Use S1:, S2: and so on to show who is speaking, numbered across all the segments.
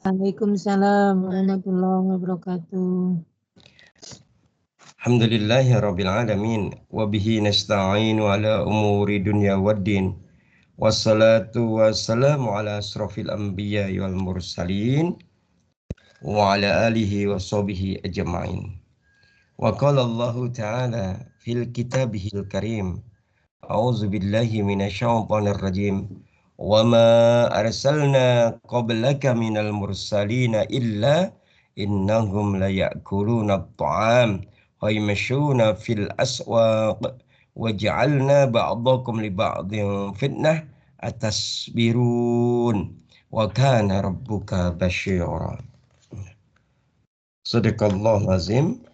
S1: Waalaikumsalam warahmatullahi wabarakatuh.
S2: Alhamdulillahirabbil alamin wa bihi nasta'inu ala umuri dunya waddin. Wassalatu wassalamu ala asrofil anbiya'i wal mursalin wa ala alihi wa sahbihi ajma'in. Wa qala Allah ta'ala fil kitabihil karim. A'udzu billahi minasyaitonir rajim. Wa ma arsalna qablaka minal mursalina illa innahum la ya'kuluna at-ta'am wa yamshuna fil aswaq waj'alna ba'dakum li ba'din fitnah atasbirun wa kana rabbuka basyira. Sadaqallahu azim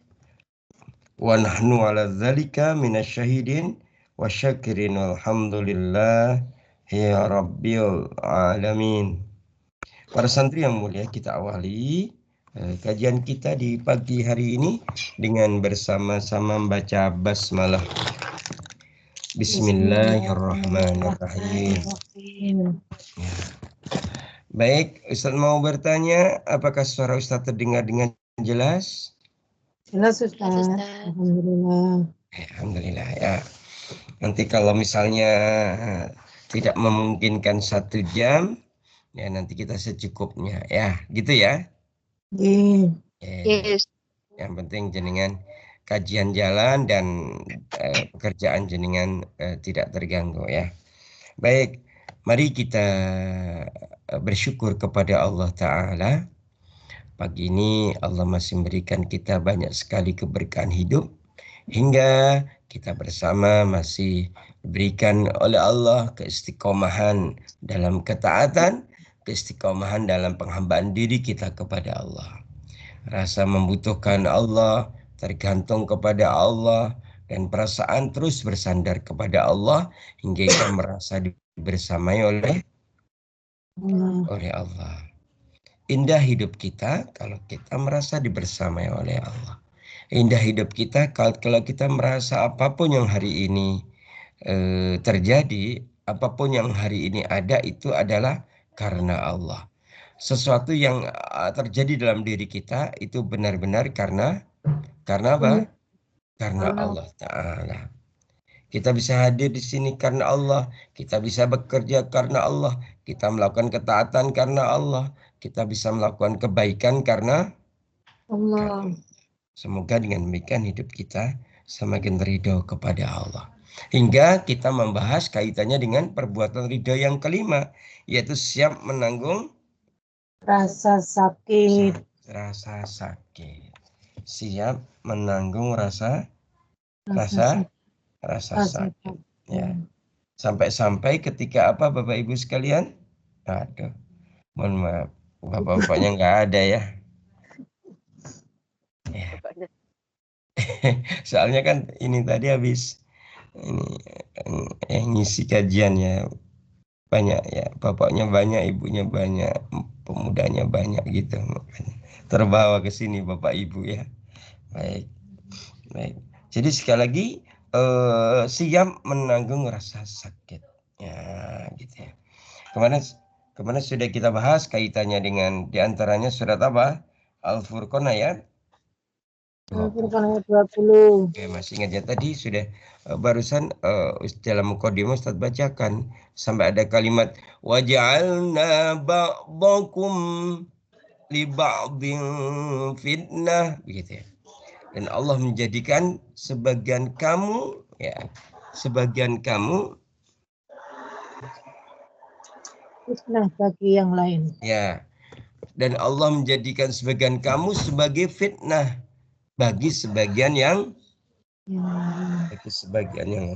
S2: wa nahnu ala dzalika minasyahidin wa syakirin alhamdulillah ya rabbil alamin. Para santri yang mulia, kita awali kajian kita di pagi hari ini dengan bersama-sama membaca basmalah. Bismillahirrahmanirrahim. Ya. Baik, Ustaz mau bertanya, apakah suara Ustaz terdengar dengan jelas?
S1: Jelas Ustaz. Alhamdulillah.
S2: Alhamdulillah ya. Nanti kalau misalnya tidak memungkinkan 1 jam, ya nanti kita secukupnya ya, gitu ya.
S1: Yes.
S2: Yang penting jenengan kajian jalan dan pekerjaan jenengan tidak terganggu ya. Baik, mari kita bersyukur kepada Allah Ta'ala. Pagi ini Allah masih memberikan kita banyak sekali keberkahan hidup, hingga kita bersama masih diberikan oleh Allah keistiqomahan dalam ketaatan, keistiqomahan dalam penghambaan diri kita kepada Allah. Rasa membutuhkan Allah, tergantung kepada Allah, dan perasaan terus bersandar kepada Allah hingga kita merasa dibersamai oleh Allah. Indah hidup kita kalau kita merasa dibersamai oleh Allah. Indah hidup kita kalau kita merasa apapun yang hari ini terjadi, apapun yang hari ini ada itu adalah karena Allah. Sesuatu yang terjadi dalam diri kita itu benar-benar karena apa? Karena Allah Ta'ala. Kita bisa hadir di sini karena Allah, kita bisa bekerja karena Allah, kita melakukan ketaatan karena Allah, kita bisa melakukan kebaikan karena Allah. Semoga dengan demikian hidup kita semakin ridho kepada Allah. Hingga kita membahas kaitannya dengan perbuatan ridho yang kelima, yaitu siap menanggung
S1: rasa sakit.
S2: Rasa sakit. Siap menanggung rasa sakit. Ya. Sampai-sampai ketika apa Bapak Ibu sekalian? Aduh, mohon maaf, Bapak-bapaknya nggak ada ya. Soalnya kan ini tadi habis ini yang ngisi kajian ya, banyak ya, bapaknya banyak, ibunya banyak, pemudanya banyak gitu, makanya terbawa ke sini Bapak Ibu ya. Baik. Jadi sekali lagi siap menanggung rasa sakit ya, gitu ya. Kemarin sudah kita bahas kaitannya dengan diantaranya surat apa? Al-Furqan ayat
S1: 20.
S2: Oke, masih ingat ya tadi sudah barusan dalam mukadimah Ustaz bacakan sampai ada kalimat waja'alna ba'dakum li ba'din fitnah, begitu ya. Dan Allah menjadikan sebagian kamu
S1: fitnah bagi yang lain.
S2: Ya. Dan Allah menjadikan sebagian kamu sebagai fitnah bagi sebagian yang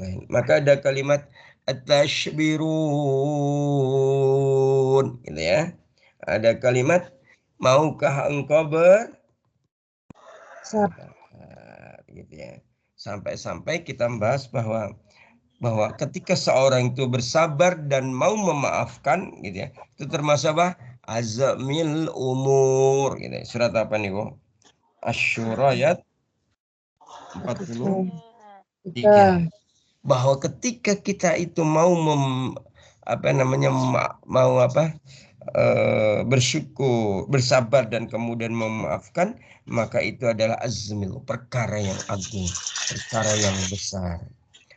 S2: lain. Maka ada kalimat at-tashbirun, gitu ya. Ada kalimat maukah engkau bersabar, gitu ya. Sampai-sampai kita membahas bahwa ketika seorang itu bersabar dan mau memaafkan, gitu ya, itu termasuk apa? Azamil umur, gitu ya. Surat apa nih, Bu? Asy-Syura ayat 43. Bahwa ketika kita itu mau bersyukur, bersabar dan kemudian memaafkan, maka itu adalah azmil, perkara yang agung, perkara yang besar,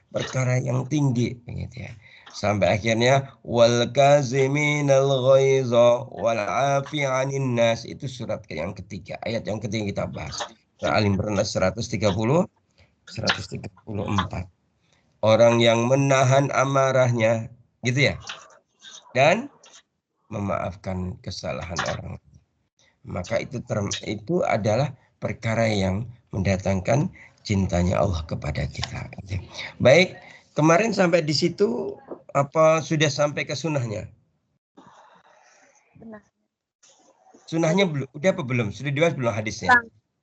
S2: perkara yang tinggi, begitu ya. Sampai akhirnya wal kaziminal ghaiza wal 'afi 'anil nas, itu surat yang ketiga, ayat yang ketiga kita bahas. Surah Al-Imran 130, 134. Orang yang menahan amarahnya, gitu ya, dan memaafkan kesalahan orang. Maka itu adalah perkara yang mendatangkan cintanya Allah kepada kita. Baik, kemarin sampai di situ apa sudah sampai ke sunnahnya? Sunnahnya belum, udah apa belum? Sudah dibahas belum hadisnya?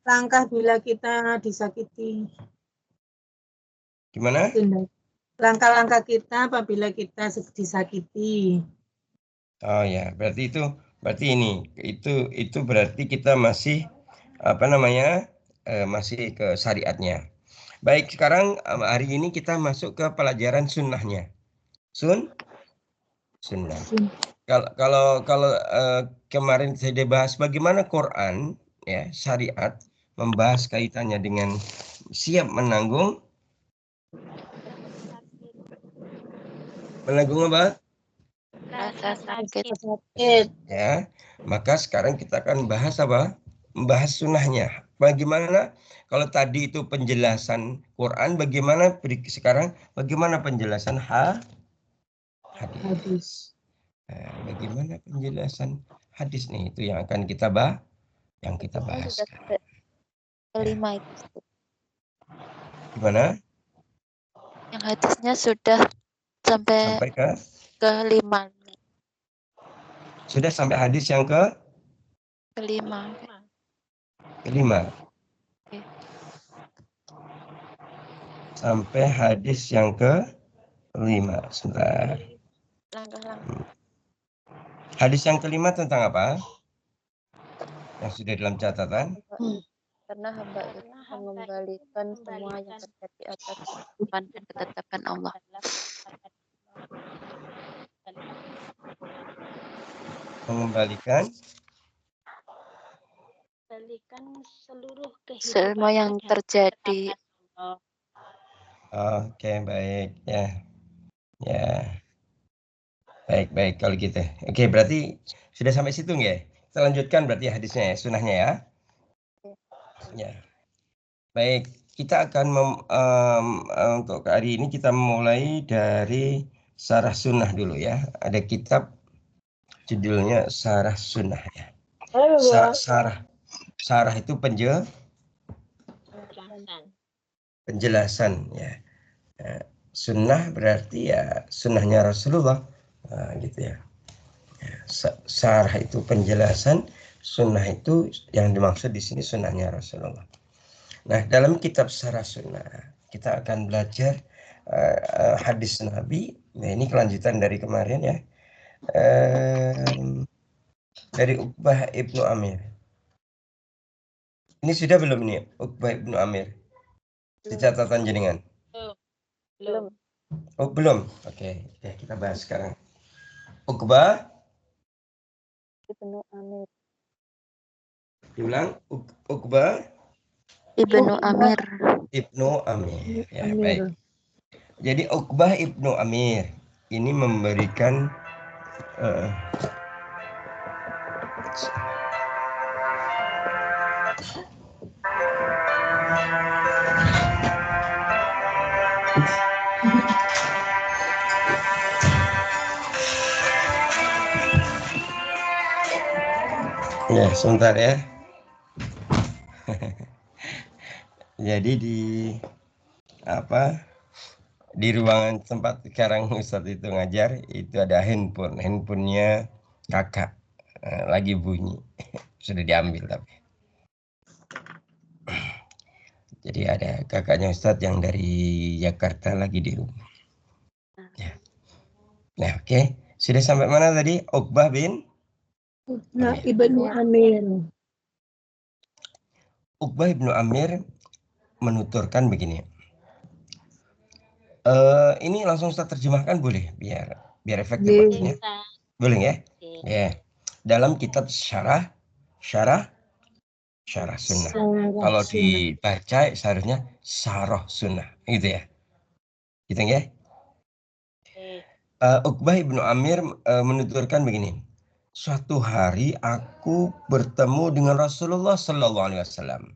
S1: Langkah bila kita disakiti.
S2: Gimana?
S1: Langkah-langkah kita apabila kita disakiti.
S2: Oh ya, berarti ini itu berarti kita masih apa namanya? Masih ke syariatnya. Baik, sekarang hari ini kita masuk ke pelajaran sunnahnya. Sunnah. Kalau kemarin saya dibahas bagaimana Quran ya syariat membahas kaitannya dengan siap menanggung apa?
S3: Rasa sakit.
S2: Ya, maka sekarang kita akan bahas apa? Membahas sunnahnya. Bagaimana kalau tadi itu penjelasan Quran, bagaimana sekarang bagaimana penjelasan hadis? Nah, bagaimana penjelasan hadis nih itu yang akan kita bahas, sekarang.
S3: Kelima itu.
S2: Gimana?
S3: Yang hadisnya sudah sampai
S2: ke
S3: 5.
S2: Sudah sampai hadis yang
S3: kelima.
S2: Oke. Sampai hadis yang ke-5. Sebentar. Hadis yang ke-5 tentang apa? Yang sudah dalam catatan.
S3: Karena hamba itu mengembalikan semua yang terjadi atas kehidupan dan ketetapan Allah.
S2: Mengembalikan
S4: seluruh kehidupan
S3: semua yang terjadi.
S2: Oke, baik ya. Ya. Baik kalau gitu. Oke, berarti sudah sampai situ nggak? Kita lanjutkan berarti hadisnya ya, sunnahnya ya. Ya. Baik, kita akan untuk hari ini kita mulai dari Syarah Sunnah dulu ya. Ada kitab judulnya Syarah Sunnah ya. Syarah itu penjelasan ya. Sunnah berarti ya sunnahnya Rasulullah, gitu ya. Syarah itu penjelasan, sunnah itu yang dimaksud di sini sunnahnya Rasulullah. Nah, dalam kitab Syarah Sunnah kita akan belajar hadis Nabi. Nah, ini kelanjutan dari kemarin ya. Dari Uqbah ibnu Amir. Ini sudah belum nih Uqbah ibnu Amir? Di catatan jenengan?
S3: Belum.
S2: Oh, belum. Oke, ya, kita bahas sekarang. Uqbah
S3: Ibnu Amir.
S2: Diulang, Uqbah
S3: Ibnu Amir.
S2: Ibnu Amir. Ya, baik. Jadi Uqbah ibnu Amir ini memberikan ya, sebentar ya. Jadi di ruangan tempat sekarang Ustadz itu ngajar, itu ada handphonenya kakak lagi bunyi. Sudah diambil tapi. Jadi ada kakaknya Ustadz yang dari Jakarta lagi di rumah. Ya. Nah, oke. Sudah sampai mana tadi? Uqbah bin
S1: Ibnu Amir.
S2: Uqbah ibnu Amir menuturkan begini. Ini langsung Ustaz terjemahkan boleh biar efektif maksudnya. Boleh ya? Ya. dalam kitab syarah sunnah. Kalau dibaca seharusnya syarah sunnah, gitu ya. Gitu ya. Uqbah ibnu Amir menuturkan begini. Suatu hari aku bertemu dengan Rasulullah Sallallahu Alaihi Wasallam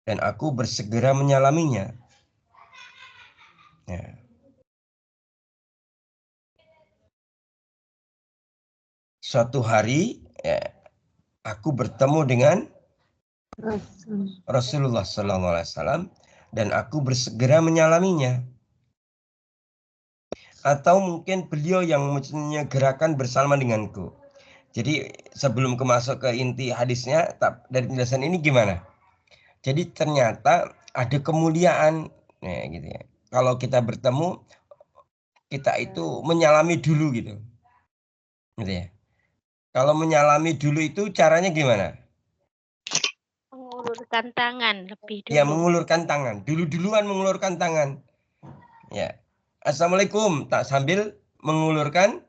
S2: dan aku bersegera menyalaminya. Ya. Suatu hari aku bertemu dengan Rasulullah Sallallahu Alaihi Wasallam dan aku bersegera menyalaminya. Atau mungkin beliau yang menyegerakan bersama denganku. Jadi sebelum masuk ke inti hadisnya, dari penjelasan ini gimana? Jadi ternyata ada kemuliaan, gitu ya. Kalau kita bertemu, kita itu menyalami dulu gitu ya. Kalau menyalami dulu itu caranya gimana?
S4: Mengulurkan tangan lebih dulu.
S2: Ya, mengulurkan tangan. Duluan mengulurkan tangan. Ya. Assalamualaikum, tak sambil mengulurkan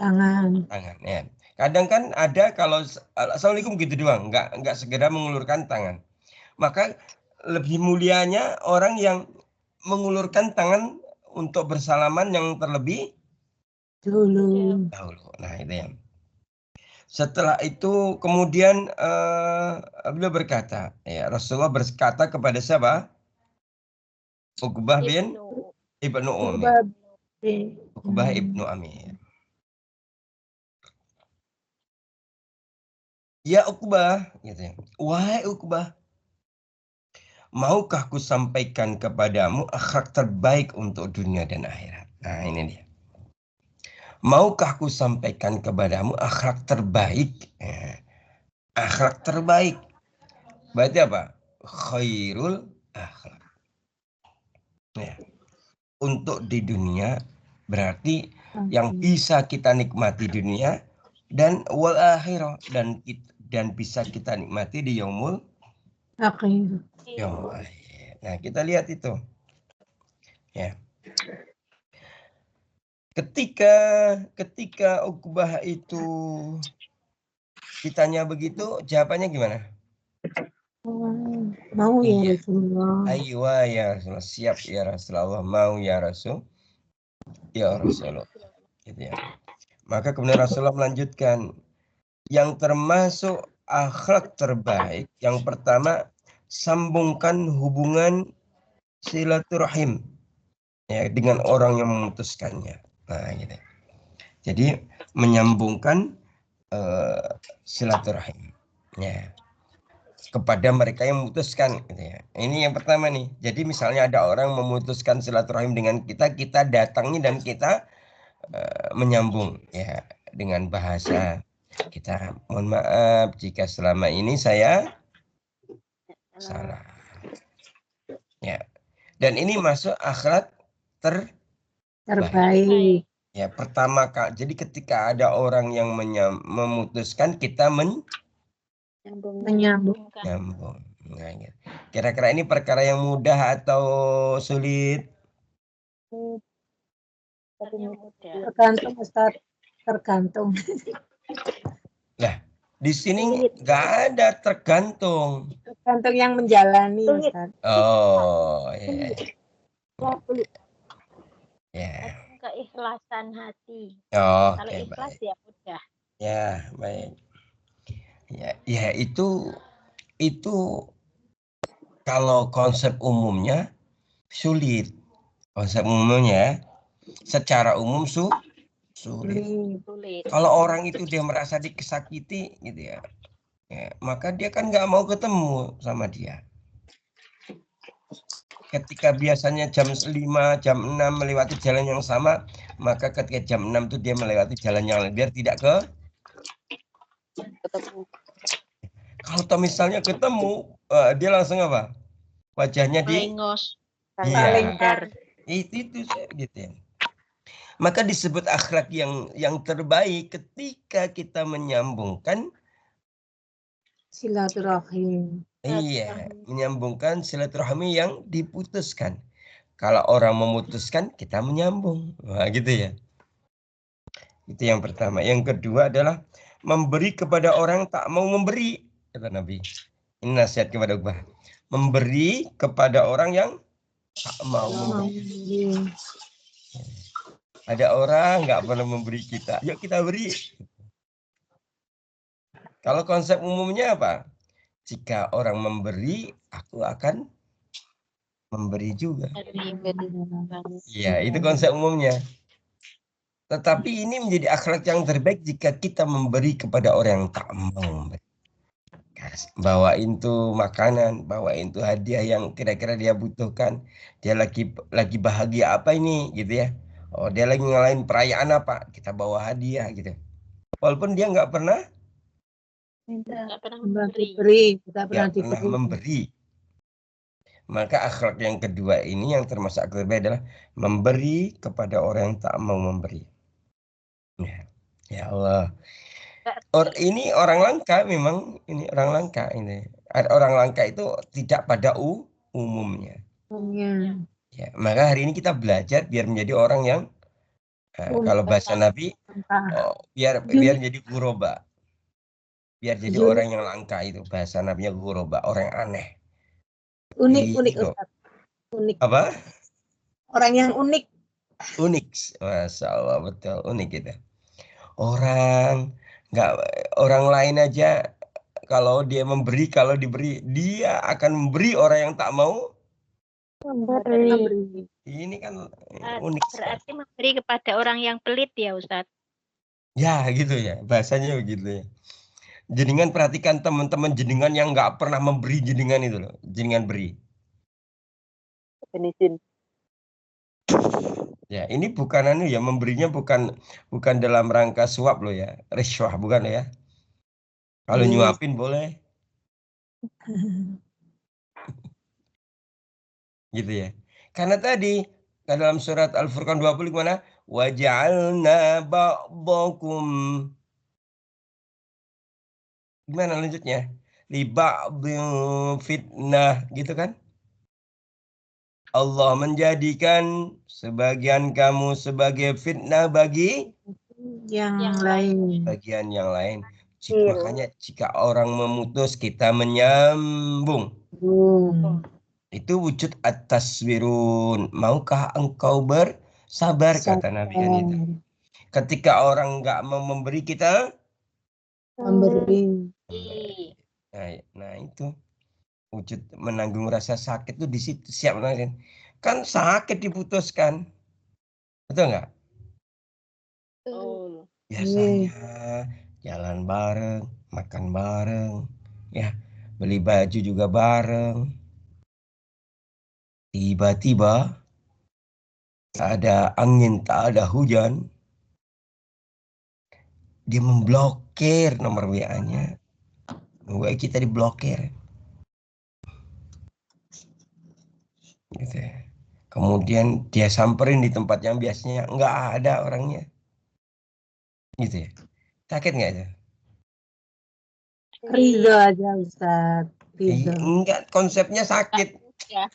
S2: tangan. Ya. Kadang kan ada kalau assalamualaikum gitu doang, nggak segera mengulurkan tangan. Maka lebih mulianya orang yang mengulurkan tangan untuk bersalaman yang terlebih dahulu. Nah, itu ya. Setelah itu kemudian beliau berkata, ya Rasulullah berkata kepada siapa? Uqbah bin Ibnu Amir. Uqbah ibnu Amir. Ya Uqbah, gitu ya. Wahai Uqbah, maukah ku sampaikan kepadamu akhlak terbaik untuk dunia dan akhirat? Nah, ini dia. Maukah ku sampaikan kepadamu akhlak terbaik? Akhlak terbaik. Berarti apa? Khairul akhlak. Ya. Untuk di dunia berarti yang bisa kita nikmati di dunia dan wal akhirah dan bisa kita nikmati di yaumul akhir. Nah, kita lihat itu. Ya. Ketika Uqbah itu ditanya begitu, jawabannya gimana?
S1: Mau ya Rasulullah.
S2: Aywa ya Rasulullah, siap ya Rasulullah, mau ya Rasul, ya Rasulullah. Gitu ya. Maka kemudian Rasulullah melanjutkan, yang termasuk akhlak terbaik, yang pertama sambungkan hubungan silaturahim ya dengan orang yang memutuskannya. Nah, gitu. Jadi menyambungkan silaturahim ya kepada mereka yang memutuskan gitu ya. Ini yang pertama nih. Jadi misalnya ada orang memutuskan silaturahim dengan kita, kita datangi dan kita menyambung ya dengan bahasa kita. Mohon maaf jika selama ini saya salah. Ya. Dan ini masuk akhlak terbaik. Ya, pertama Kak. Jadi ketika ada orang yang memutuskan, kita menyambung. Nah, gitu. Kira-kira ini perkara yang mudah atau sulit?
S1: Tergantung Ustaz. Tergantung.
S2: Nah, di sini nggak ada tergantung.
S1: Tergantung yang menjalani Ustaz.
S2: Oh, ya. Ya.
S4: Keikhlasan hati.
S2: Oh,
S4: kalau ikhlas
S2: baik.
S4: ya udah.
S2: Ya, baik. Ya itu kalau konsep umumnya sulit. Konsep umumnya secara umum sulit. Kalau orang itu dia merasa disakiti gitu ya, maka dia kan nggak mau ketemu sama dia. Ketika biasanya jam 5, jam 6 melewati jalan yang sama, maka ketika jam 6 itu dia melewati jalan yang lain biar tidak ketemu. Kalau misalnya ketemu, dia langsung apa? Wajahnya
S1: Iya.
S2: Itu gitu ya. Maka disebut akhlak yang terbaik ketika kita menyambungkan
S1: silaturahim.
S2: Iya, menyambungkan silaturahmi yang diputuskan. Kalau orang memutuskan, kita menyambung. Wah, gitu ya. Itu yang pertama. Yang kedua adalah memberi kepada orang tak mau memberi, kata Nabi. Ini nasihat kepada Uqbah. Memberi kepada orang yang tak mau memberi. Ada orang nggak pernah memberi kita, yuk kita beri. Kalau konsep umumnya apa? Jika orang memberi, aku akan memberi juga. Ya, itu konsep umumnya. Tetapi ini menjadi akhlak yang terbaik jika kita memberi kepada orang yang tak mau memberi. Bawain tuh makanan, bawain tuh hadiah yang kira-kira dia butuhkan. Dia lagi bahagia apa ini gitu ya. Oh, dia lagi ngalahin perayaan apa, kita bawa hadiah gitu. Walaupun dia nggak pernah memberi. Maka akhlak yang kedua ini yang termasuk akhlak terbaik adalah memberi kepada orang yang tak mau memberi. Ya Allah. Ini orang langka memang, ini orang langka ini. Orang langka itu tidak pada umumnya. Ya, maka hari ini kita belajar biar menjadi orang yang kalau bahasa Nabi biar jadi guroba. Biar jadi orang yang langka itu bahasa Nabinya guroba, orang yang aneh.
S1: Unik Ustaz. Unik.
S2: Apa?
S1: Orang yang unik.
S2: Unik. Masya Allah, betul unik gitu. Orang lain aja kalau dia memberi, kalau diberi, dia akan memberi orang yang tak mau memberi. Ini kan unik.
S4: Berarti memberi kepada orang yang pelit ya Ustadz?
S2: Ya gitu ya, bahasanya begitu ya. Jenengan perhatikan teman-teman jenengan yang nggak pernah memberi jenengan itu loh, jenengan beri. Ya, ini bukan ya, memberinya bukan dalam rangka suap loh ya, riswah bukan ya. Kalau nyuapin boleh. Gitu ya. Karena tadi dalam surat Al-Furqan 20 gimana? Waja'alna ba'dakum. Gimana lanjutnya? Li ba'dhin fitnah, gitu kan? Allah menjadikan sebagian kamu sebagai fitnah bagi
S1: yang lain.
S2: Bagian yang lain. Makanya jika orang memutus, kita menyambung. Itu wujud at-taswirun. Maukah engkau bersabar, kata Nabi kan itu. Ketika orang nggak mau memberi, kita
S1: memberi.
S2: Nah itu wujud menanggung rasa sakit itu di situ, siap menanggung. Kan sakit diputuskan, betul nggak? Biasanya jalan bareng, makan bareng, ya beli baju juga bareng. Tiba-tiba tak ada angin, tak ada hujan, dia memblokir nomor WA-nya. WA kita diblokir. Gitu ya. Kemudian dia samperin di tempat yang biasanya nggak ada orangnya. Gitu ya. Sakit nggak itu?
S1: Ridho aja Ustaz. Ridho.
S2: Enggak, konsepnya sakit.
S4: Ya.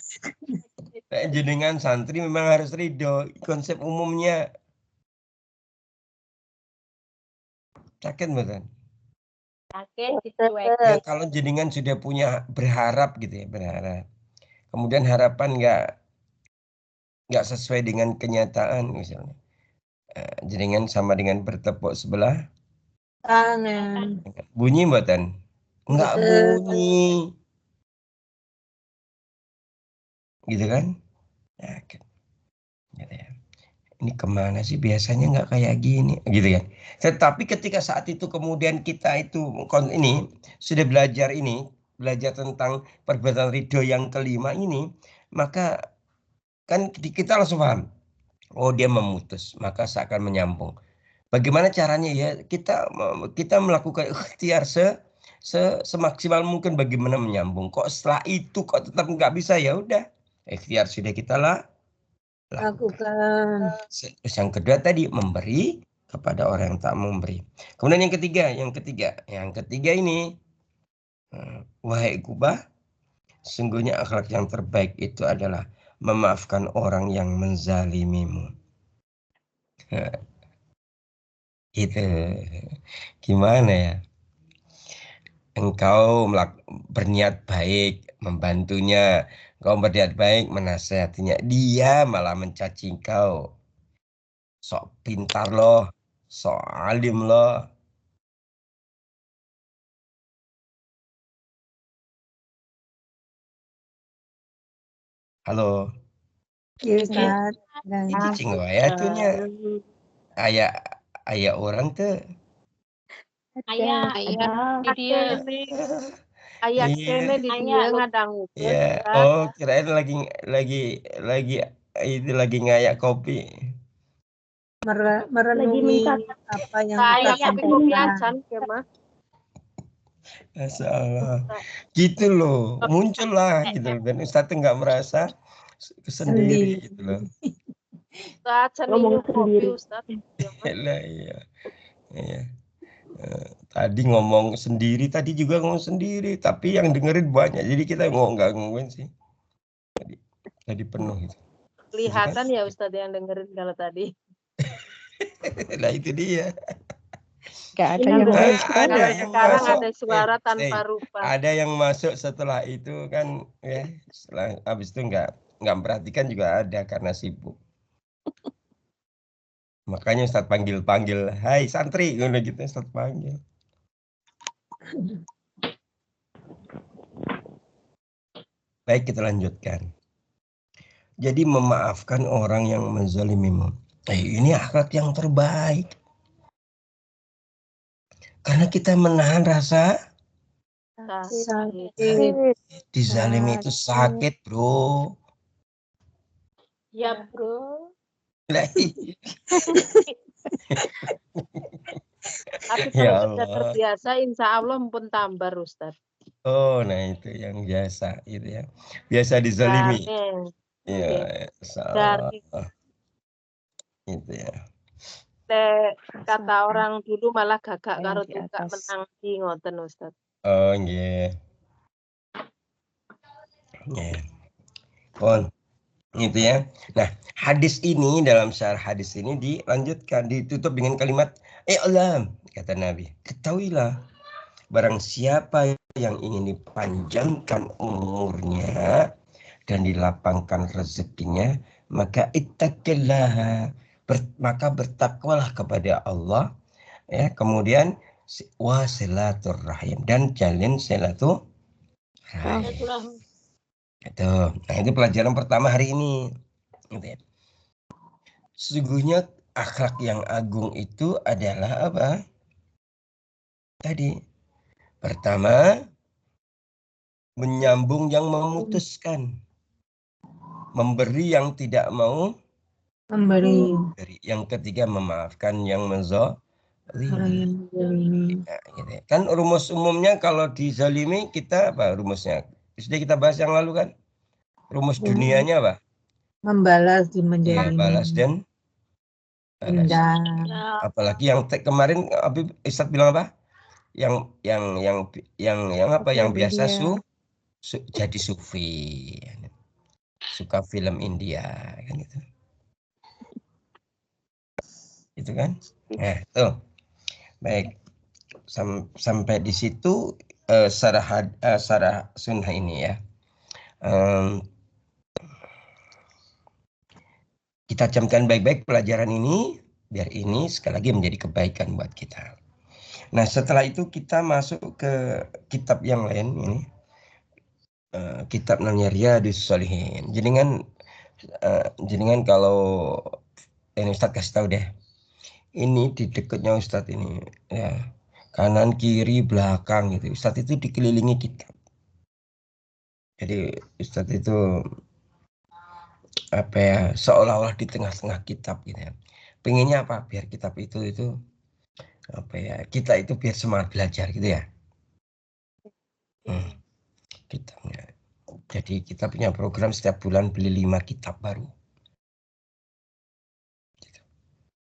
S2: Jenengan santri memang harus ridho. Konsep umumnya sakit betul.
S4: Sakit dicuekin.
S2: Ya, kalau jenengan sudah punya berharap gitu ya, berharap. Kemudian harapan nggak sesuai dengan kenyataan misalnya. Jenengan sama dengan bertepuk sebelah
S1: Tangan.
S2: bunyi mboten? Enggak bunyi. Gitu kan? Ya, gitu ya. Ini kemana sih, biasanya nggak kayak gini, gitu kan? Tetapi ketika saat itu kemudian kita itu ini sudah belajar tentang perbuatan ridho yang kelima ini, maka kan kita langsung paham. Oh, dia memutus, maka seakan menyambung. Bagaimana caranya ya? Kita melakukan ikhtiar semaksimal mungkin bagaimana menyambung. Kok setelah itu kok tetap nggak bisa, ya udah. Ikhtiar sudah kita lakukan. Terus yang kedua tadi memberi kepada orang yang tak memberi. Kemudian yang ketiga ini, wahai Kubah, sungguhnya akhlak yang terbaik itu adalah memaafkan orang yang menzalimimu. Gitu. Gimana ya? Engkau berniat baik membantunya, engkau berniat baik menasehatinya, dia malah mencaci engkau. Sok pintar loh, sok alim loh. Halo,
S1: Iya Ustaz. Dan
S2: itu cinggo ya tuhnya. Ayah orang tuh.
S4: Ayah,
S3: Di dia ayat
S2: Iya,
S3: kene di dia ngadang
S2: iya. Oh, kirain lagi itu lagi ngayak kopi.
S1: merenungi apa yang Ustaz
S3: kopi kopi
S1: sampaikan.
S3: acan ya mah.
S2: Masya Allah. Gitu loh, muncul lah gitu loh. Dan Ustadz tuh nggak merasa sendiri gitu loh.
S3: Acan minum kopi Ustaz. Ya mah.
S2: Lah, iya. Iya. Tadi ngomong sendiri, tadi juga ngomong sendiri, tapi yang dengerin banyak. Jadi kita nggak ngomongin sih. Tadi penuh gitu.
S3: Kelihatan ya Ustaz yang dengerin kalau tadi.
S2: Nah itu dia.
S5: Gak ada
S3: Yang
S5: yang
S3: dengerin
S2: Ada
S3: kalau
S2: yang
S3: sekarang
S2: masuk.
S3: ada suara tanpa rupa.
S2: Ada yang masuk setelah itu kan ya. Setelah habis itu nggak memperhatikan juga ada karena sibuk. Makanya Ustadz panggil, hai santri, udah gitu Ustadz panggil. Baik, kita lanjutkan. Jadi memaafkan orang yang menzalimimu. Ini akhlak yang terbaik. Karena kita menahan rasa
S1: Sakit.
S2: dizalimi itu sakit, bro.
S4: ya bro.
S2: Lah,
S3: Tapi
S2: ya
S3: kalau sudah
S2: Allah.
S3: terbiasa insya Allah pun tambah Ustaz.
S2: Oh, nah itu yang biasa itu ya. Biasa dizalimi. Ya,
S3: Dari
S2: itu ya.
S3: kata orang dulu malah gagak
S5: Yang
S3: karo
S5: di
S3: tukak
S5: atas.
S3: menang di ngoten Ustaz.
S2: Oh, nggih. Nggih. Pun gitu ya. Nah, hadis ini dalam syarah hadis ini dilanjutkan, ditutup dengan kalimat "I'lam", kata Nabi. Ketahuilah, barang siapa yang ingin dipanjangkan umurnya dan dilapangkan rezekinya, maka ittaqillah, maka bertakwalah kepada Allah ya. Kemudian wasilaturrahim, dan jalin silaturahim. Gitu. Nah, itu pelajaran pertama hari ini. Gitu ya. Sesungguhnya akhlak yang agung itu adalah apa? Tadi pertama, menyambung yang memutuskan, memberi yang tidak mau
S1: Memberi.
S2: yang ketiga, memaafkan yang
S1: Orang
S2: menzalimi.
S1: yang menzalimi.
S2: Nah, gitu ya. Kan rumus umumnya kalau dizalimi kita apa rumusnya? Sudah kita bahas yang lalu kan? Rumus dunianya apa?
S1: Membalas di
S2: Ya,
S1: menzalimi.
S2: balas dan balas.
S1: Indah.
S2: Apalagi yang kemarin Habib Ustadz bilang apa? Yang apa? Yang biasa jadi sufi, suka film India kan gitu. Itu kan? Nah, tuh. Baik. Sampai di situ syarah sunnah ini ya. Kita camkan baik-baik pelajaran ini, biar ini sekali lagi menjadi kebaikan buat kita. Nah, setelah itu kita masuk ke kitab yang lain ini. Kitab namanya Riyadhus Shalihin. Jenengan kalau ini Ustadz kasih tahu deh. Ini di dekatnya Ustadz ini ya. Kanan, kiri, belakang gitu. Ustadz itu dikelilingi kitab. Jadi Ustadz itu apa ya, seolah-olah di tengah-tengah kitab gitu ya. Pengennya apa? Biar kitab itu apa ya, kita itu biar semangat belajar gitu ya. Kitabnya. Jadi kita punya program setiap bulan beli 5 kitab baru.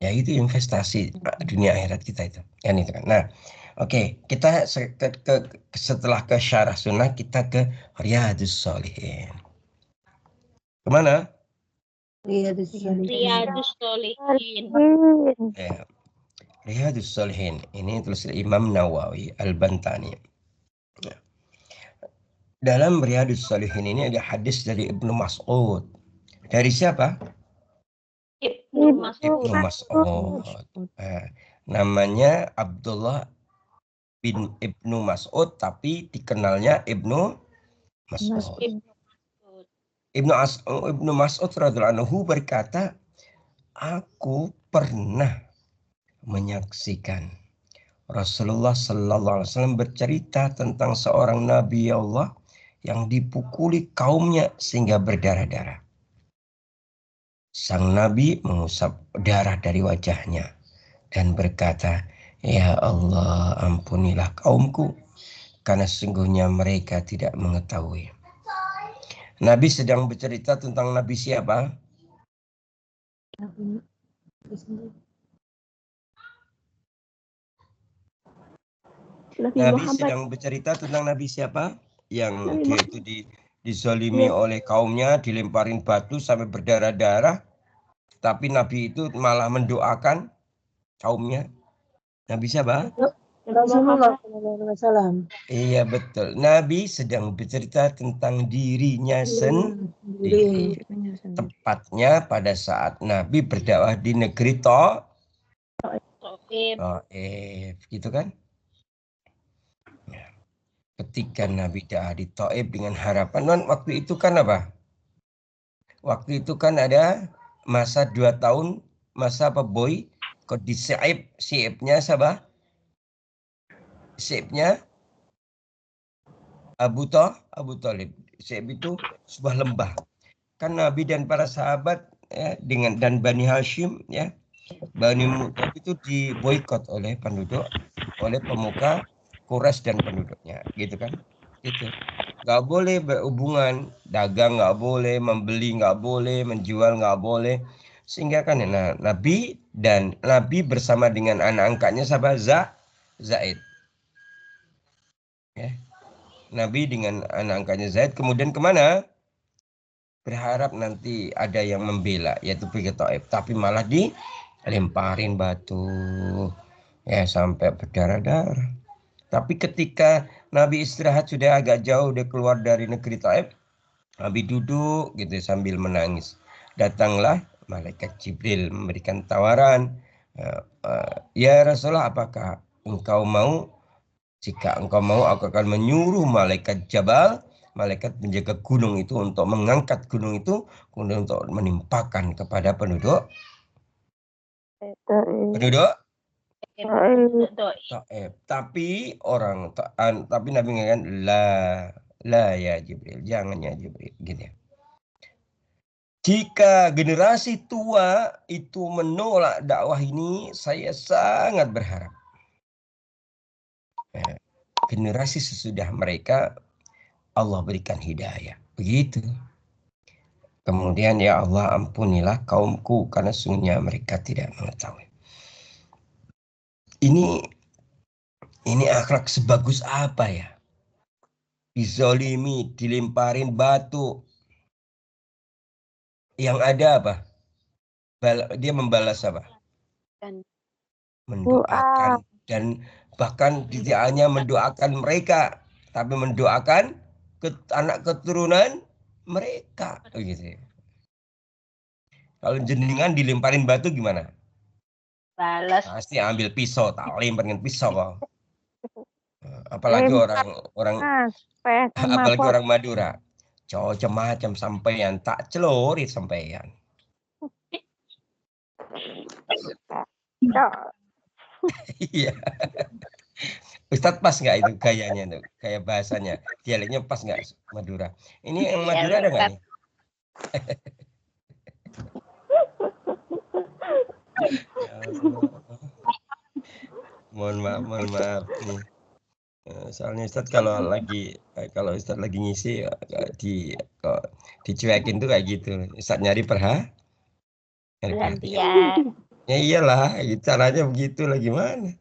S2: Ya itu investasi dunia akhirat kita itu. Kan itu kan. Nah, oke, kita setelah ke syarah sunnah kita ke Riyadhus Shalihin. Kemana?
S1: Riyadhus Shalihin.
S4: Riyadhus Shalihin.
S2: Ya. Riyadhus Shalihin. Ini tulis Imam Nawawi Al-Bantani. Ya. Dalam Riyadhus Shalihin ini ada hadis dari Ibnu Mas'ud. Dari siapa? Ibnu Mas'ud. Namanya Abdullah bin Ibnu Mas'ud, tapi dikenalnya Ibnu Mas'ud. Ibnu Mas'ud radhiyallahu anhu berkata, aku pernah menyaksikan Rasulullah sallallahu alaihi wasallam bercerita tentang seorang nabi Allah yang dipukuli kaumnya sehingga berdarah-darah. Sang nabi mengusap darah dari wajahnya dan berkata, ya Allah, ampunilah kaumku karena sesungguhnya mereka tidak mengetahui. Nabi sedang bercerita tentang nabi siapa? Nabi sedang bercerita tentang nabi siapa? Yang dia itu dizalimi oleh kaumnya, dilemparin batu sampai berdarah-darah. Tapi nabi itu malah mendoakan kaumnya. Nabi siapa?
S1: Rasulullah SAW.
S2: Iya betul. Nabi sedang bercerita tentang dirinya sendiri. Tepatnya pada saat Nabi berdakwah di negeri Taif, gitu kan? Ketika Nabi dakwah di Taif dengan harapan, non waktu itu kan apa? Waktu itu kan ada masa 2 tahun, masa apa boy? Kok di Si'ibnya siapa? Si'ibnya Abu Thalib. Si'ib itu sebuah lembah. Kan Nabi dan para sahabat ya, dan Bani Hashim ya, Bani Muthalib itu diboikot oleh pemuka Quraisy dan penduduknya, gitu kan? Itu nggak boleh berhubungan dagang, nggak boleh membeli, nggak boleh menjual, nggak boleh. Sehingga kan Nabi bersama dengan anak angkatnya sahabat Zaid. Ya. Nabi dengan anak angkatnya Zaid kemudian kemana? Berharap nanti ada yang membela, yaitu pergi ke Taif, tapi malah dilemparin batu ya sampai berdarah-darah. Tapi ketika Nabi istirahat sudah agak jauh, dia keluar dari negeri Taif, Nabi duduk gitu sambil menangis. Datanglah malaikat Jibril memberikan tawaran, ya Rasulullah, apakah engkau mau? Jika engkau mau, aku akan menyuruh malaikat penjaga gunung itu untuk mengangkat gunung itu, kemudian untuk menimpakan kepada penduduk Taif. Tapi Nabi mengatakan la ya Jibril, jangan ya Jibril, gitu ya. Jika generasi tua itu menolak dakwah ini, saya sangat berharap generasi sesudah mereka Allah berikan hidayah. Begitu. Kemudian ya Allah, ampunilah kaumku karena sungguhnya mereka tidak mengetahui. Ini akhlak sebagus apa ya? Dizolimi, dilemparin batu. Yang ada apa? Dia membalas apa? Mendoakan. Dan bahkan tidak hanya mendoakan mereka, tapi mendoakan anak keturunan mereka. Gitu. Kalau jenengan dilemparin batu gimana?
S4: Balas.
S2: Pasti ambil pisau, tak lemparin pisau kok. Apalagi orang Madura. Cocok macam sampean, tak celurit sampean. Iya. Ustadz pas nggak itu gayanya tuh, kayak bahasanya, dialeknya pas nggak Madura? Ini yang Madura ada nggak nih? Mohon maaf nih. Soalnya Ustadz kalau Ustadz lagi ngisi dicuekin tuh kayak gitu. Ustadz nyari perhatian. Ya iyalah, caranya begitu lah gimana?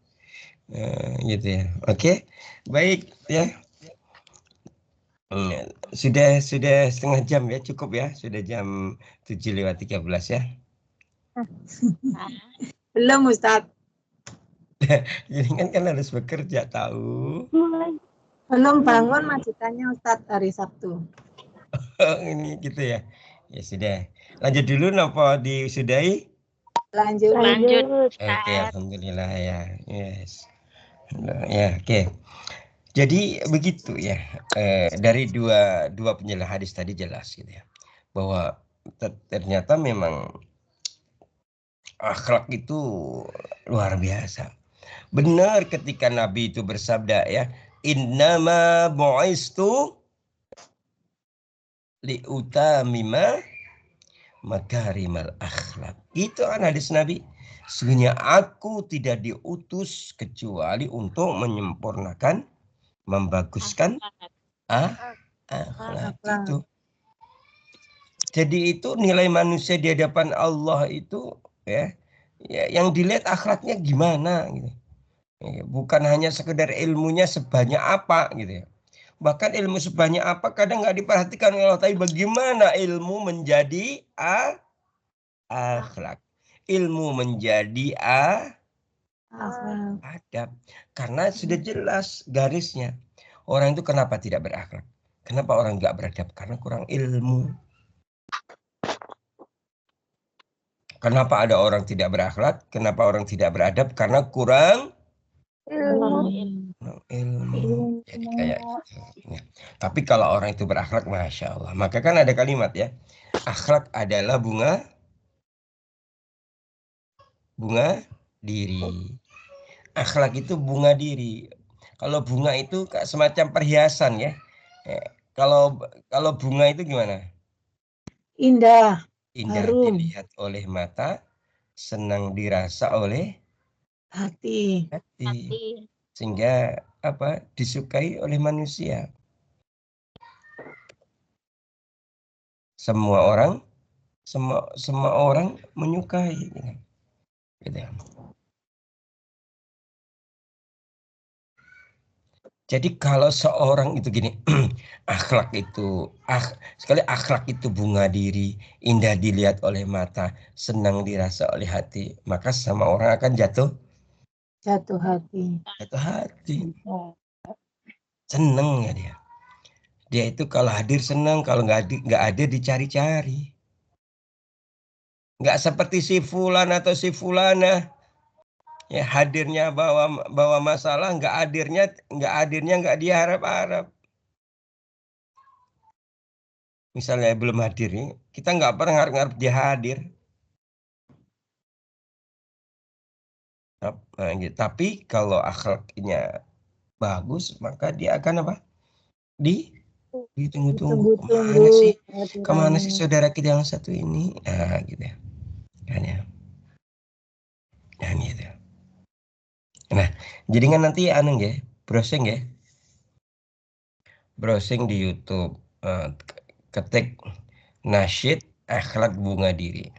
S2: Gitu ya. Oke, baik ya. Sudah setengah jam ya, cukup ya. Sudah jam 7:13 ya.
S1: Belum Ustadz.
S2: Jadi kan harus bekerja tahu.
S1: Belum bangun majikannya Ustadz hari Sabtu.
S2: Ini gitu ya. Ya sudah. Lanjut dulu napa disudahi?
S1: Lanjut.
S4: Lanjut,
S2: Oke,
S4: Ustaz.
S2: alhamdulillah ya. Yes. Ya, oke. Jadi begitu ya. Dari dua penjelasan hadis tadi jelas gitu ya. Bahwa ternyata memang akhlak itu luar biasa. Benar ketika Nabi itu bersabda ya, innama bu'istu liutamima makarimal akhlak. Itu kan hadis Nabi. Sesungguhnya aku tidak diutus kecuali untuk menyempurnakan, membaguskan akhlak itu. Jadi itu nilai manusia di hadapan Allah itu ya yang dilihat akhlaknya gimana gitu. Bukan hanya sekedar ilmunya sebanyak apa gitu ya. Bahkan ilmu sebanyak apa kadang nggak diperhatikan oleh Allah, tapi bagaimana ilmu menjadi akhlak. Ilmu menjadi adab. Karena sudah jelas garisnya. Orang itu kenapa tidak berakhlak? Kenapa orang nggak beradab? Karena kurang ilmu. Kenapa ada orang tidak berakhlak? Kenapa orang tidak beradab? Karena kurang ilmu. Jadi kayak gitu. Ya. Tapi kalau orang itu berakhlak, Masya Allah. Maka kan ada kalimat ya. Akhlak adalah bunga diri. Akhlak itu bunga diri. Kalau bunga itu semacam perhiasan ya. Kalau bunga itu gimana?
S1: Indah.
S2: Indah
S1: Harum.
S2: dilihat oleh mata, senang dirasa oleh
S1: Hati.
S2: Sehingga disukai oleh manusia. Semua orang menyukai gitu. Jadi kalau seorang itu gini, akhlak itu akhlak itu bunga diri, indah dilihat oleh mata, senang dirasa oleh hati, maka sama orang akan jatuh hati. Seneng ya dia. Dia itu kalau hadir senang, kalau nggak hadir dicari-cari. Nggak seperti si fulan atau si fulana. Ya hadirnya bawa masalah, nggak hadirnya nggak diharap-harap. Misalnya belum hadir nih, kita nggak pernah ngarep dia hadir. Nah, gitu. Tapi kalau akhlaknya bagus, maka dia akan apa? Ditunggu-tunggu. Kemana sih saudara kita yang satu ini? Nah, gitu. Kan ya. Dan gitu. Nah, jadi kan nanti browsing ya. Browsing di YouTube, ketik nasyid akhlak bunga diri.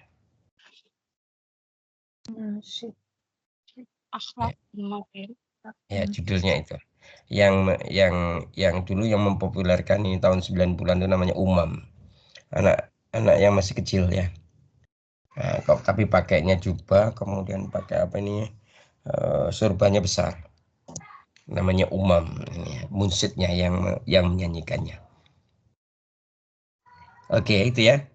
S5: Akhlak bunga diri.
S2: Ya, judulnya itu. Yang dulu yang mempopulerkan ini tahun 90-an itu namanya Umam. Anak yang masih kecil ya. Nah, tapi pakainya jubah, kemudian pakai apa ini? Surbannya besar. Namanya Umam, munsyidnya yang menyanyikannya. Oke, itu ya.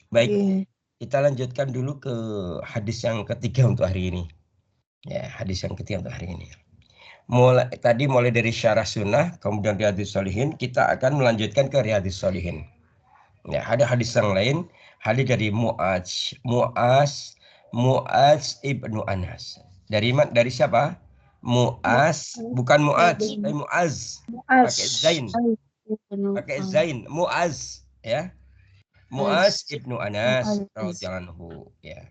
S2: Baik, kita lanjutkan dulu ke hadis yang ketiga untuk hari ini. Ya, hadis yang ketiga untuk hari ini. Mulai dari syarah sunnah, kemudian riyadhus shalihin, kita akan melanjutkan ke riyadhus shalihin. Ya, ada hadis yang lain, hadis dari Mu'az ibnu Anas. Dari siapa? Mu'az, bukan Mu'az, tapi Mu'az. Pakai zain, Mu'az, ya. Mu'az ibnu Anas radhiyallahu anhu, ya.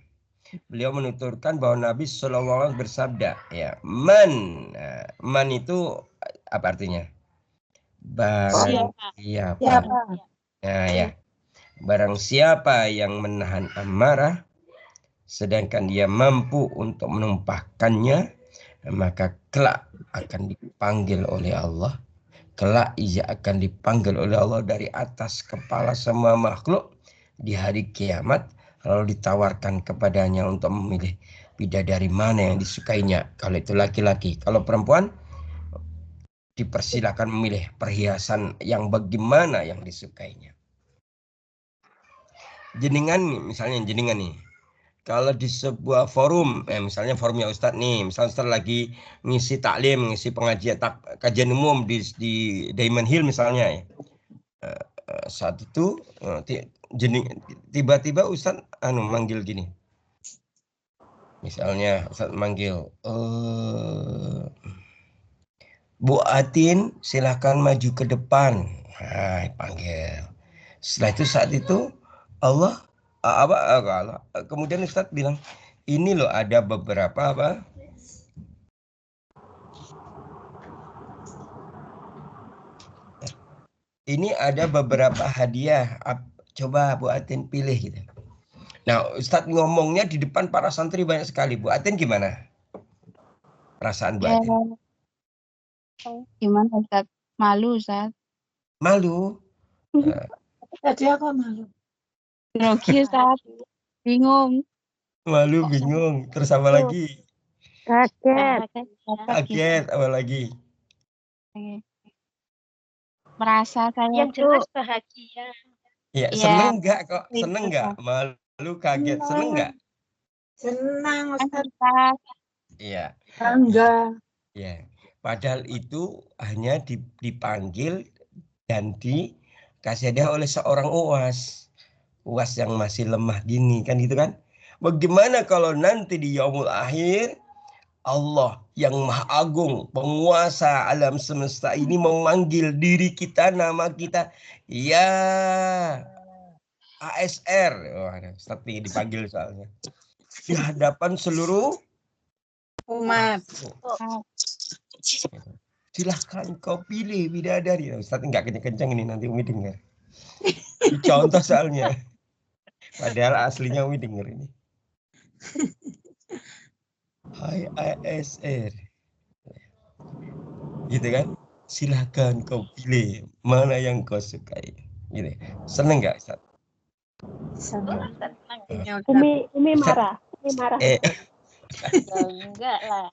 S2: Beliau menuturkan bahwa Nabi SAW bersabda, ya, man itu apa artinya? Barang siapa. Nah, ya. Barang siapa yang menahan amarah, sedangkan dia mampu untuk menumpahkannya, maka kelak akan dipanggil oleh Allah. Kelak ia akan dipanggil oleh Allah dari atas kepala semua makhluk di hari kiamat, lalu ditawarkan kepadanya untuk memilih bidadari mana yang disukainya. Kalau itu laki-laki, kalau perempuan dipersilakan memilih perhiasan yang bagaimana yang disukainya. Jenengan nih, misalnya jenengan nih, kalau di sebuah forum, misalnya forumnya Ustadz nih, misalnya Ustadz lagi ngisi taklim, ngisi pengajian, kajian umum di Diamond Hill misalnya, ya. Saat itu tiba-tiba Ustadz manggil gini, misalnya Ustadz manggil, Bu Atin, silahkan maju ke depan. Nah, panggil. Setelah itu saat itu Allah kemudian Ustadz bilang, ini loh ada beberapa ini ada beberapa hadiah. Coba Bu Atin pilih gitu. Nah, Ustadz ngomongnya di depan para santri banyak sekali. Bu Atin gimana? Perasaan Bu Atin?
S5: Gimana Ustaz? Malu Ustaz?
S2: Malu.
S1: Tadi aku malu.
S5: Grogi Ustaz? Bingung.
S2: Malu, bingung. Terus apa lagi?
S5: Kaget.
S2: Kaget, apa lagi?
S5: Merasa saya
S4: Yang jelas bahagia.
S2: Ya,
S5: Iya.
S2: seneng nggak kok? Seneng nggak? Malu, kaget. Seneng nggak?
S1: Senang Ustaz.
S5: Ustaz.
S2: Iya.
S1: Bangga.
S2: Ya. Padahal itu hanya dipanggil dan dikasih hadiah oleh seorang UAS. UAS yang masih lemah gini kan gitu kan. Bagaimana kalau nanti di yaumul akhir Allah yang Maha Agung, penguasa alam semesta ini memanggil diri kita, nama kita, ya ASR. Tapi dipanggil soalnya. Di hadapan seluruh
S1: Umat.
S2: Silahkan kau pilih bidadari. Ustaz nggak kenceng-kenceng ini, nanti Umi dengar. Contoh soalnya. Padahal aslinya Umi dengar ini. Hai ASR. Gitu kan? Silahkan kau pilih mana yang kau sukai. Gitu. Seneng nggak Ustaz?
S1: Senang.
S5: Umi marah. Umi marah.
S4: Ya enggak lah.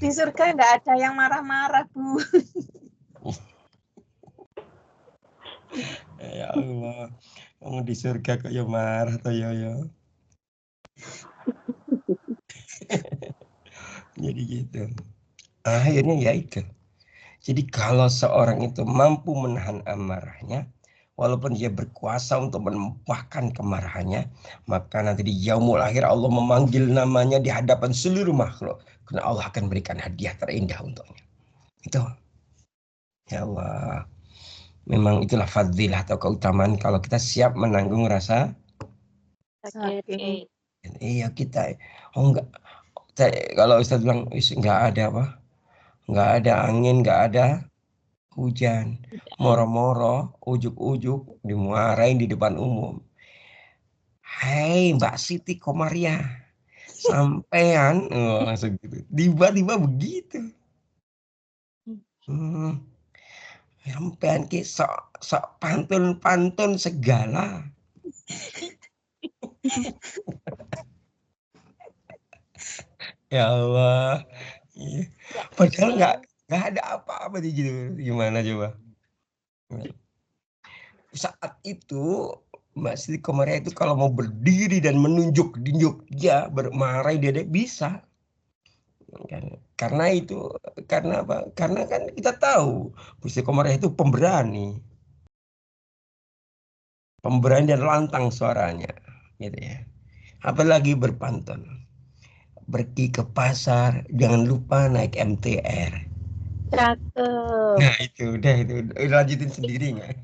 S1: Di surga enggak ada yang marah-marah, Bu.
S2: Ya Allah. Kamu di surga kok ya marah atau ya. Jadi gitu. Akhirnya ya itu. Jadi kalau seorang itu mampu menahan amarahnya, walaupun dia berkuasa untuk menumpahkan kemarahannya, maka nanti di yaumul akhir Allah memanggil namanya di hadapan seluruh makhluk. Karena Allah akan berikan hadiah terindah untuknya. Itu. Ya Allah. Memang itulah fadilah atau keutamaan kalau kita siap menanggung rasa
S1: Sakit.
S2: iya kita. Oh enggak. Kalau Ustaz bilang enggak ada apa? Enggak ada angin, enggak ada hujan, moro-moro, ujuk-ujuk, dimarahin di depan umum. Hai Mbak Siti Komaria, sampean, langsung gitu. Tiba-tiba begitu. Sampean ki sok pantun-pantun segala. Ya Allah. Padahal nggak ada apa-apa di gitu. Gimana coba? Saat itu Mbak Siti Komaria itu kalau mau berdiri dan menunjuk dia bermarai dia bisa. Karena apa? Karena kan kita tahu Bu Siti Komaria itu pemberani dan lantang suaranya, gitu ya. Apalagi berpantun. Pergi ke pasar, jangan lupa naik MTR.
S4: Cakep.
S2: Nah itu udah lanjutin sendiri nggak?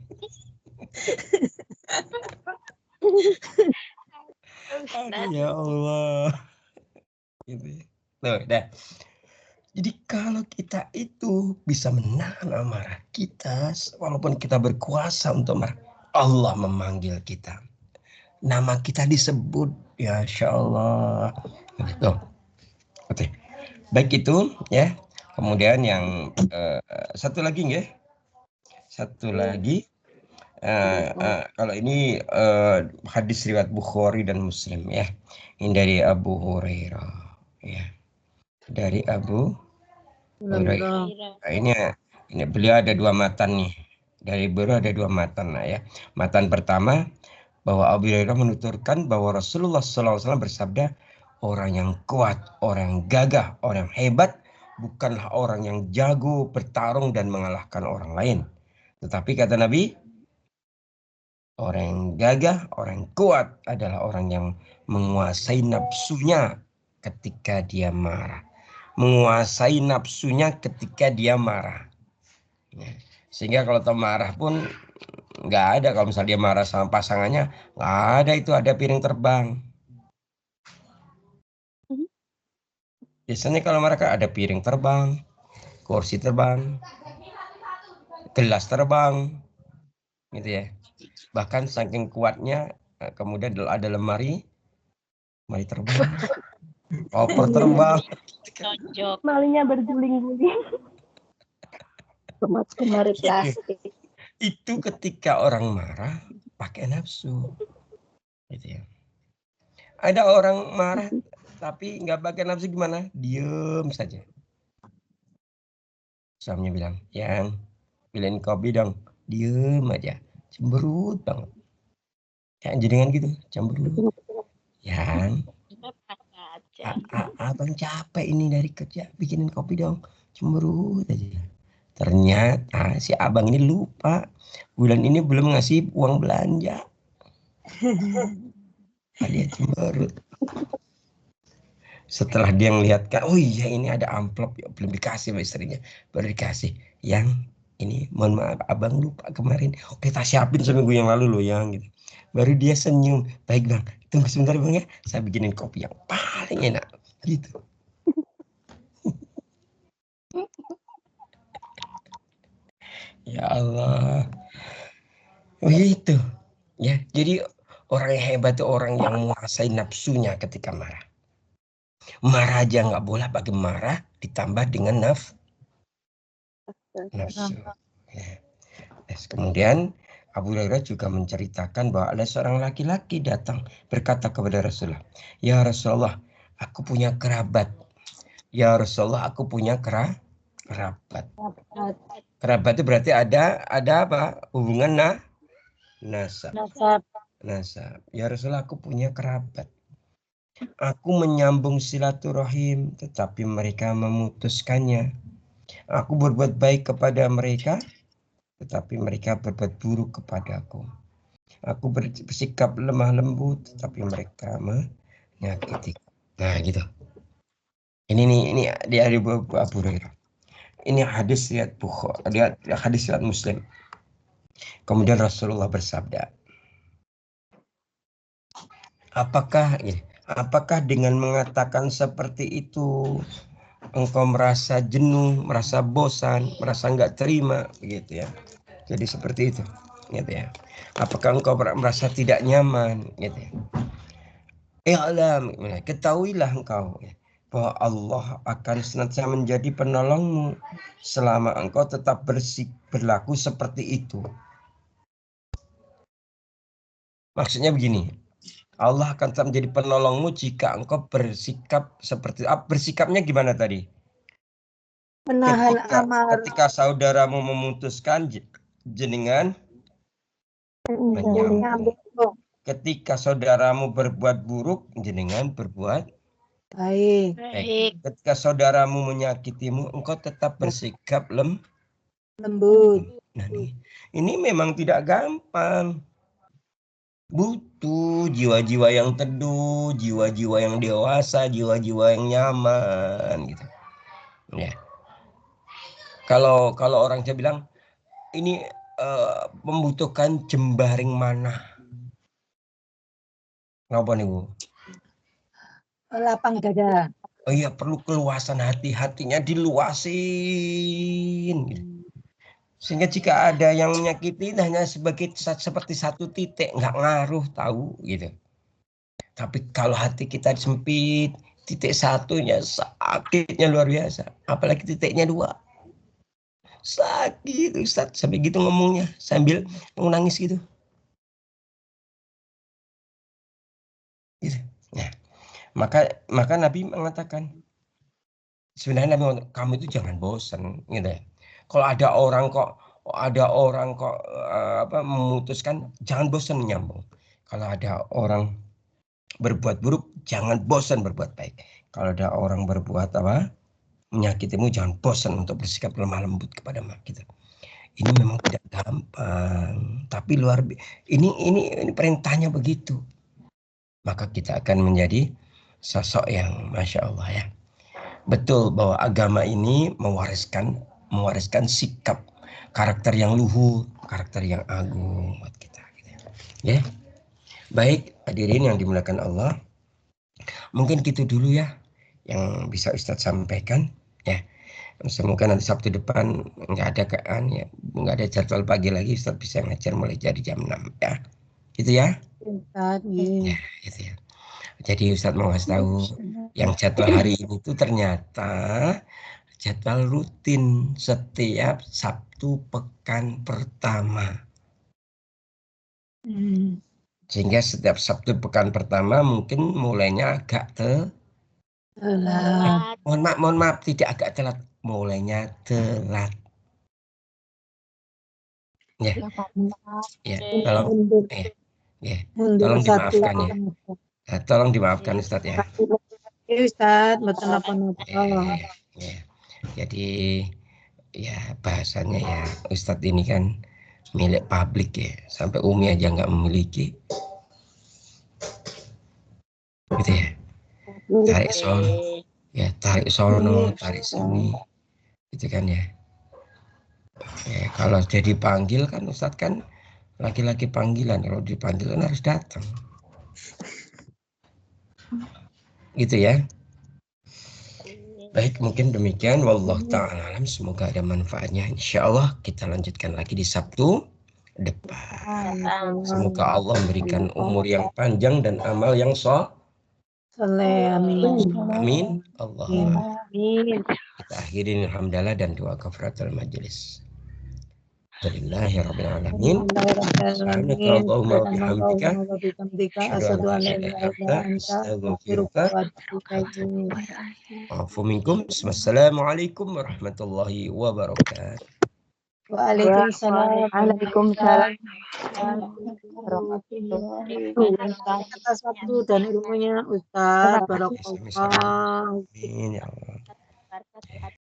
S2: Ya Allah. Gitu. Tuh, dah. Jadi kalau kita itu bisa menahan amarah kita, walaupun kita berkuasa untuk marah, Allah memanggil kita. Nama kita disebut, ya Insya Allah. Tuh. Oke. Baik itu ya. Kemudian yang satu lagi nggih. Satu lagi. Kalau ini hadis riwayat Bukhari dan Muslim ya. Ini dari Abu Hurairah Ya, dari Abu Hurairah.
S4: Hurairah.
S2: Nah, ini beliau ada dua matan nih. Dari beliau ada dua matan lah ya. Matan pertama bahwa Abu Hurairah menuturkan bahwa Rasulullah SAW bersabda, orang yang kuat, orang yang gagah, orang yang hebat bukanlah orang yang jago bertarung dan mengalahkan orang lain. Tetapi kata Nabi, orang yang gagah, orang yang kuat adalah orang yang menguasai nafsunya ketika dia marah. Menguasai nafsunya ketika dia marah. Sehingga kalau dia marah pun nggak ada, kalau misalnya dia marah sama pasangannya, nggak ada itu ada piring terbang. Biasanya kalau mereka ada piring terbang, kursi terbang, gelas terbang, gitu ya. Bahkan saking kuatnya, kemudian ada lemari terbang, koper terbang.
S4: Tonjok.
S5: Malingnya berguling-guling.
S1: Lemari plastik.
S2: Itu ketika orang marah pakai nafsu, gitu ya. Ada orang marah tapi nggak pakai nafsu, gimana? Diem saja. Suaminya bilang, yang beliin kopi dong. Diem aja, cemberut banget. Yang jenengan gitu, cemberut. Yang abang capek ini dari kerja, bikinin kopi dong. Cemberut aja. Ternyata si abang ini lupa bulan ini belum ngasih uang belanja. Dia cemberut. Setelah dia ngeliatkan, oh iya ini ada amplop ya, belum dikasih sama istrinya, baru dikasih. Yang ini mohon maaf abang lupa kemarin, kita siapin seminggu yang lalu loh yang gitu. Baru dia senyum, baik bang, tunggu sebentar bang ya, saya bikinin kopi yang paling enak gitu. Ya Allah, begitu ya. Jadi orang yang hebat itu orang yang menguasai nafsunya ketika marah. Marah aja nggak boleh, pakai marah ditambah dengan nafsu. Ya. Kemudian Abu Hurairah juga menceritakan bahwa ada seorang laki-laki datang berkata kepada Rasulullah, ya Rasulullah, aku punya kerabat. Ya Rasulullah, aku punya kerabat. Kerabat itu berarti ada apa? Hubungan nasab. Ya Rasulullah, aku punya kerabat. Aku menyambung silaturahim, tetapi mereka memutuskannya. Aku berbuat baik kepada mereka, tetapi mereka berbuat buruk kepadaku. Aku bersikap lemah lembut, tetapi mereka menyakiti. Nah, gitu. Ini dia Abu Hurairah. Ini hadis riwayat Bukhari, hadis riwayat Muslim. Kemudian Rasulullah bersabda, apakah dengan mengatakan seperti itu engkau merasa jenuh, merasa bosan, merasa nggak terima, gitu ya. Jadi seperti itu, gitu ya. Apakah engkau merasa tidak nyaman, gitu ya. Ketahuilah engkau bahwa Allah akan senantiasa menjadi penolongmu selama engkau tetap berlaku seperti itu. Maksudnya begini, Allah akan tetap menjadi penolongmu jika engkau bersikap seperti bersikapnya gimana tadi?
S1: Menahan amarah.
S2: Ketika saudaramu memutuskan, jenengan menyambung. Ketika saudaramu berbuat buruk, jenengan berbuat
S1: baik.
S2: Ketika saudaramu menyakitimu, engkau tetap bersikap
S1: lembut.
S2: Nah, ini memang tidak gampang. Butuh jiwa-jiwa yang teduh, jiwa-jiwa yang dewasa, jiwa-jiwa yang nyaman, gitu. Ya. Kalau orang saya bilang ini membutuhkan jembaring mana? Kenapa nih Bu?
S1: Lapang dada.
S2: Oh iya, perlu keluasan hatinya diluasin. Gitu. Sehingga jika ada yang menyakiti hanya seperti satu titik, nggak ngaruh tahu gitu. Tapi kalau hati kita sempit, titik satunya sakitnya luar biasa. Apalagi titiknya dua. Sakit Ustaz, sampai gitu ngomongnya sambil nangis gitu. Nah, Maka Nabi mengatakan, sebenarnya Nabi mengatakan, kamu itu jangan bosan, gitu ya. Kalau ada orang kok memutuskan, jangan bosan menyambung. Kalau ada orang berbuat buruk, jangan bosan berbuat baik. Kalau ada orang berbuat menyakitimu, jangan bosan untuk bersikap lemah lembut kepada kita. Ini memang tidak gampang, tapi ini perintahnya begitu. Maka kita akan menjadi sosok yang Masya Allah ya. Betul bahwa agama ini mewariskan sikap, karakter yang luhur, karakter yang agung buat kita. Ya, baik hadirin yang dimuliakan Allah. Mungkin gitu dulu ya yang bisa Ustadz sampaikan ya. Semoga nanti Sabtu depan nggak ada jadwal pagi lagi, Ustadz bisa ngajar mulai dari jam 6 ya. Gitu ya.
S1: Ustadz,
S2: Ya, gitu ya. Jadi Ustadz mau kasih tahu yang jadwal hari ini itu ternyata jadwal rutin setiap Sabtu pekan pertama. Sehingga setiap Sabtu pekan pertama mungkin mulainya agak
S1: telat.
S2: Mohon maaf, tidak agak telat, mulainya telat. Ya, tolong dimaafkan ya. Tolong dimaafkan Ustadz ya.
S1: Ustadz, betul apa-apa.
S2: Jadi ya bahasanya ya Ustadz ini kan milik publik ya, sampai Umi aja nggak memiliki. Gitu ya. Tarik sono, tarik sini. Gitu kan ya. Kalau jadi panggil kan Ustadz kan laki-laki panggilan, kalau dipanggil kan harus datang. Gitu ya. Baik, mungkin demikian. Wallahu ta'ala alam. Semoga ada manfaatnya. Insya Allah kita lanjutkan lagi di Sabtu depan. Semoga Allah memberikan umur yang panjang dan amal yang soleh. Amin. Allah. Kita akhirin alhamdulillah dan doa kafaratul majelis. Alhamdulillahirrahmanirrahim. Subhanakallahumma wa bihamdika asyhadu an la ilaha illa anta astaghfiruka wa atubu ilaik. Wassalamualaikum warahmatullahi wabarakatuh.
S1: Waalaikumsalam. Atas waktu dan ilmunya Ustadz. Barakallah.
S2: Amin ya Allah.